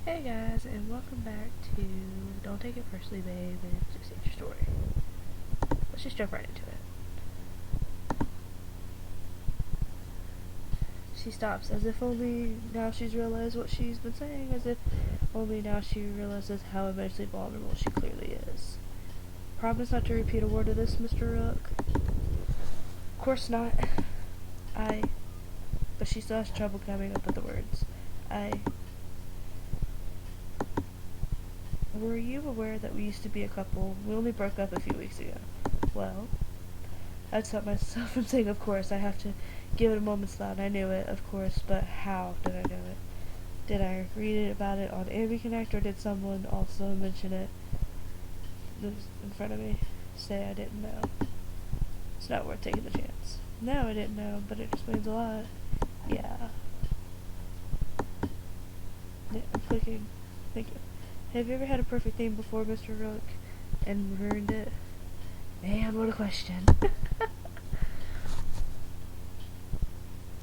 Hey guys, and welcome back to Don't Take It Personally, Babe, and Just Eat Your Story. Let's just jump right into it. She stops, as if only now she's realized what she's been saying, as if only now she realizes how immensely vulnerable she clearly is. Promise not to repeat a word of this, Mr. Rook? Of course not. But she still has trouble coming up with the words. Were you aware that we used to be a couple? We only broke up a few weeks ago. Well, I'd stop myself from saying, of course. I have to give it a moment's thought. I knew it, of course, but how did I know it? Did I read about it on Anime Connect, or did someone also mention it in front of me? Say I didn't know. It's not worth taking the chance. No, I didn't know, but it explains a lot. Yeah. Yeah, I'm clicking. Thank you. Have you ever had a perfect thing before, Mr. Rook, and ruined it? Man, what a question.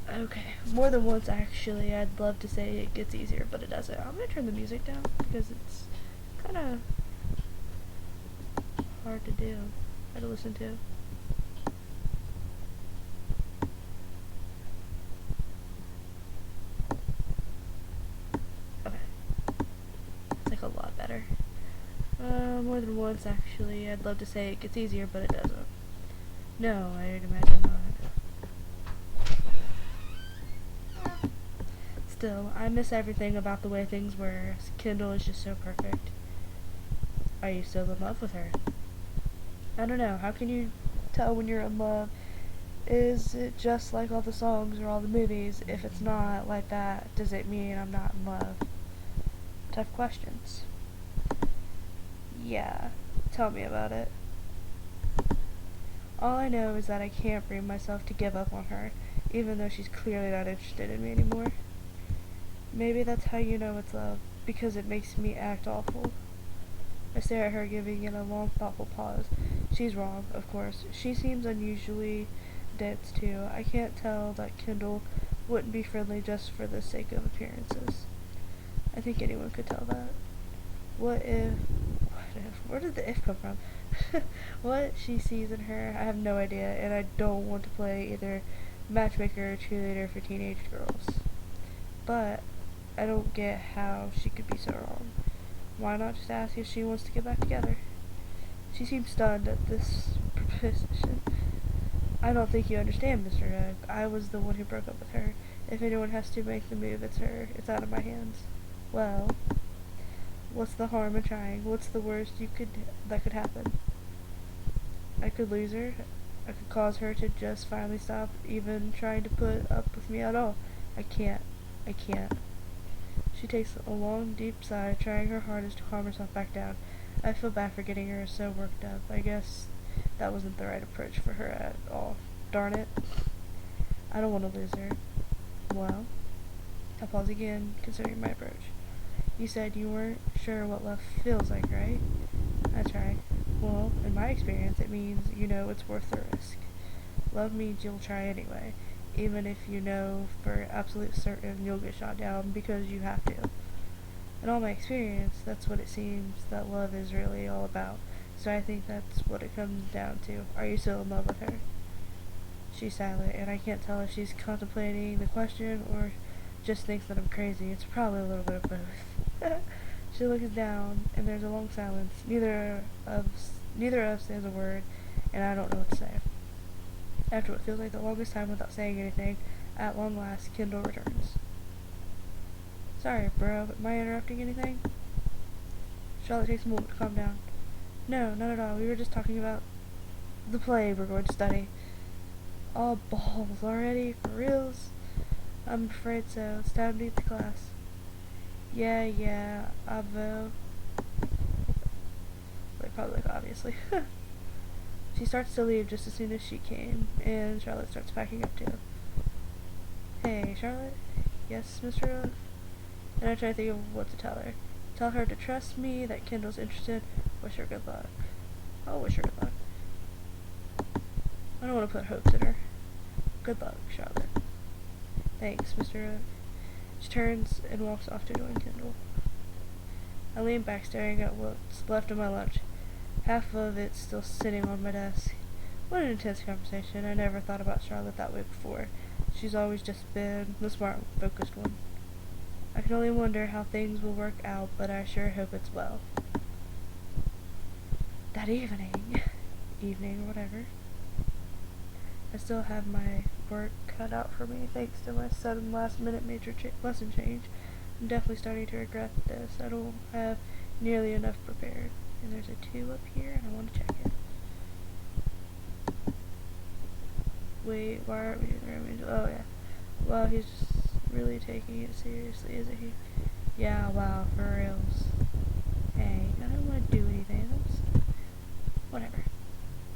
Okay, more than once actually. I'd love to say it gets easier, but it doesn't. I'm gonna turn the music down because it's kind of hard to listen to. Okay, it's like a lot better. More than once actually. I'd love to say it gets easier, but it doesn't. No, I'd imagine not. Still, I miss everything about the way things were. Kendall is just so perfect. Are you still in love with her? I don't know. How can you tell when you're in love? Is it just like all the songs or all the movies? If it's not like that, does it mean I'm not in love? Tough questions. Yeah, tell me about it. All I know is that I can't bring myself to give up on her, even though she's clearly not interested in me anymore. Maybe that's how you know it's love, because it makes me act awful. I stare at her, giving it a long, thoughtful pause. She's wrong, of course. She seems unusually dense, too. I can't tell that Kendall wouldn't be friendly just for the sake of appearances. I think anyone could tell that. What if... Where did the if come from? What she sees in her, I have no idea, and I don't want to play either matchmaker or cheerleader for teenage girls. But I don't get how she could be so wrong. Why not just ask if she wants to get back together? She seems stunned at this proposition. I don't think you understand, Mr. Egg. I was the one who broke up with her. If anyone has to make the move, it's her. It's out of my hands. Well, what's the harm in trying? What's the worst that could happen? I could lose her. I could cause her to just finally stop even trying to put up with me at all. I can't. I can't. She takes a long, deep sigh, trying her hardest to calm herself back down. I feel bad for getting her so worked up. I guess that wasn't the right approach for her at all. Darn it. I don't want to lose her. Well, I pause again, considering my approach. You said you weren't sure what love feels like, right? That's right. Well, in my experience, it means you know it's worth the risk. Love means you'll try anyway, even if you know for absolute certain you'll get shot down because you have to. In all my experience, that's what it seems that love is really all about. So I think that's what it comes down to. Are you still in love with her? She's silent, and I can't tell if she's contemplating the question or just thinks that I'm crazy. It's probably a little bit of both. She looks down, and there's a long silence. Neither of us says a word, and I don't know what to say. After what feels like the longest time without saying anything, at long last, Kendall returns. Sorry, bro, am I interrupting anything? Charlotte takes a moment to calm down. No, not at all. We were just talking about the play we're going to study. All balls already? For reals? I'm afraid so. It's time to eat the class. Yeah, avo. Like, obviously. She starts to leave just as soon as she came, and Charlotte starts packing up too. Hey, Charlotte? Yes, Mr. Rose? And I try to think of what to tell her. Tell her to trust me, that Kendall's interested. Wish her good luck. I'll wish her good luck. I don't want to put hopes in her. Good luck, Charlotte. Thanks, Mr. Rose. She turns and walks off to join Kendall. I lean back staring at what's left of my lunch. Half of it's still sitting on my desk. What an intense conversation. I never thought about Charlotte that way before. She's always just been the smart, focused one. I can only wonder how things will work out, but I sure hope it's well. That evening, whatever, I still have my work cut out for me thanks to my sudden last-minute major lesson change. I'm definitely starting to regret this. I don't have nearly enough prepared. And there's a 2 up here, and I want to check it. Wait, why aren't we doing the oh yeah. Well, he's really taking it seriously, isn't he? Yeah, wow, for reals. Hey, I don't want to do anything else. Whatever.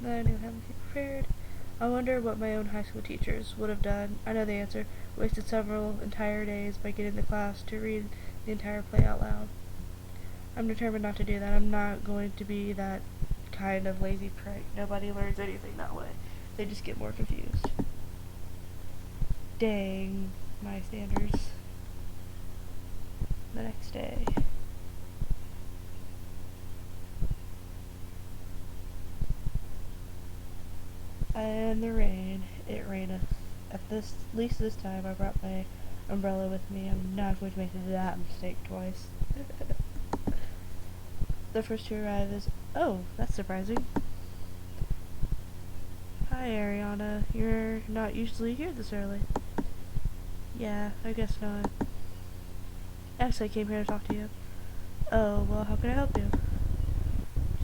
I knew I haven't prepared. I wonder what my own high school teachers would have done. I know the answer. Wasted several entire days by getting the class to read the entire play out loud. I'm determined not to do that. I'm not going to be that kind of lazy prick. Nobody learns anything that way. They just get more confused. Dang my standards. The next day. And the rain. It raineth. At least this time I brought my umbrella with me. I'm not going to make that mistake twice. The first to arrive is... Oh, that's surprising. Hi, Ariana. You're not usually here this early. Yeah, I guess not. Actually, I came here to talk to you. Oh, well, how can I help you?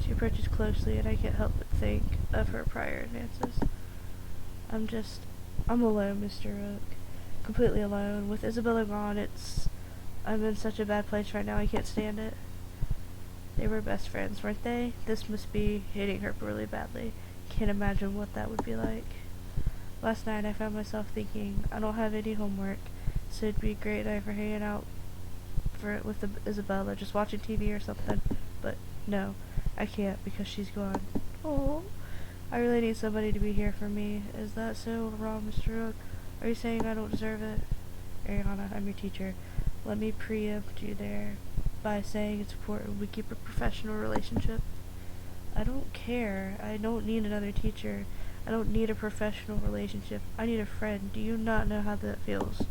She approaches closely, and I can't help but think of her prior advances. I'm alone, Mr. Rook. Completely alone. With Isabella gone, I'm in such a bad place right now, I can't stand it. They were best friends, weren't they? This must be hitting her really badly. Can't imagine what that would be like. Last night I found myself thinking, I don't have any homework, so it'd be a great night for hanging out with Isabella, just watching TV or something. But no, I can't because she's gone. Oh, I really need somebody to be here for me. Is that so wrong, Mr. Rook? Are you saying I don't deserve it? Ariana, I'm your teacher. Let me preempt you there by saying it's important we keep a professional relationship. I don't care. I don't need another teacher. I don't need a professional relationship. I need a friend. Do you not know how that feels?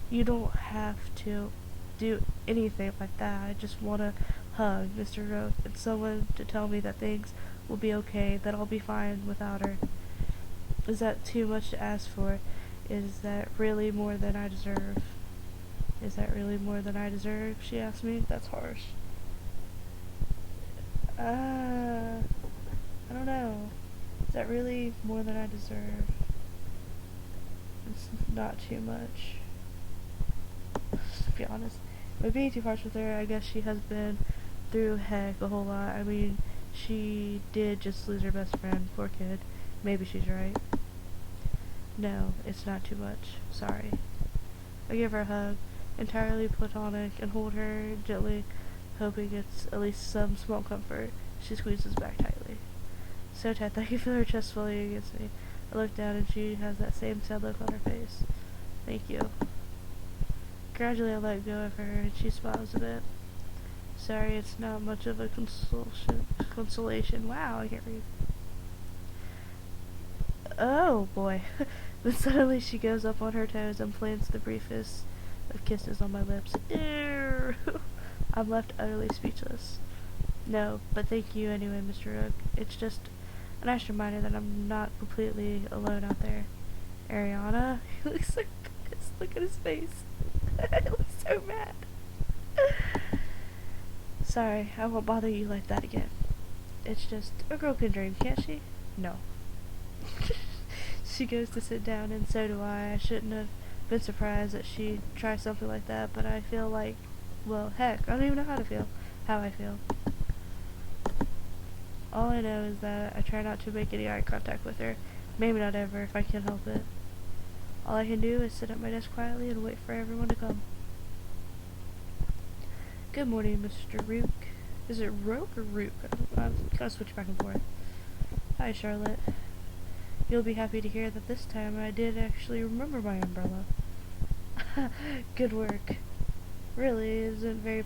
You don't have to do anything like that. I just want to hug Mr. Rook and someone to tell me that things will be okay, that I'll be fine without her. Is that too much to ask for? Is that really more than I deserve? Is that really more than I deserve? She asked me. That's harsh. I don't know. Is that really more than I deserve? It's not too much. To be honest. By being too harsh with her, I guess she has been through heck a whole lot. I mean, she did just lose her best friend. Poor kid. Maybe she's right. No, it's not too much. Sorry. I give her a hug, entirely platonic, and hold her gently, hoping it's at least some small comfort. She squeezes back tightly. So tight that I can feel her chest swelling against me. I look down and she has that same sad look on her face. Thank you. Gradually I let go of her and she smiles a bit. Sorry, it's not much of a consolation. Wow, I can't read. Oh boy. Then suddenly she goes up on her toes and plants the briefest of kisses on my lips. Ew. I'm left utterly speechless. No, but thank you anyway, Mr. Rook. It's just a nice reminder that I'm not completely alone out there. Ariana? He looks so pissed. Look at his face. He looks so mad. Sorry, I won't bother you like that again. It's just a girl can dream, can't she? No. She goes to sit down, and so do I. I shouldn't have been surprised that she'd try something like that, but I feel like, well, heck, I don't even know how I feel. All I know is that I try not to make any eye contact with her. Maybe not ever, if I can help it. All I can do is sit at my desk quietly and wait for everyone to come. Good morning, Mr. Rook. Is it Rook or Rook? I'm kind of switching back and forth. Hi, Charlotte. You'll be happy to hear that this time I did actually remember my umbrella. Good work. Really isn't very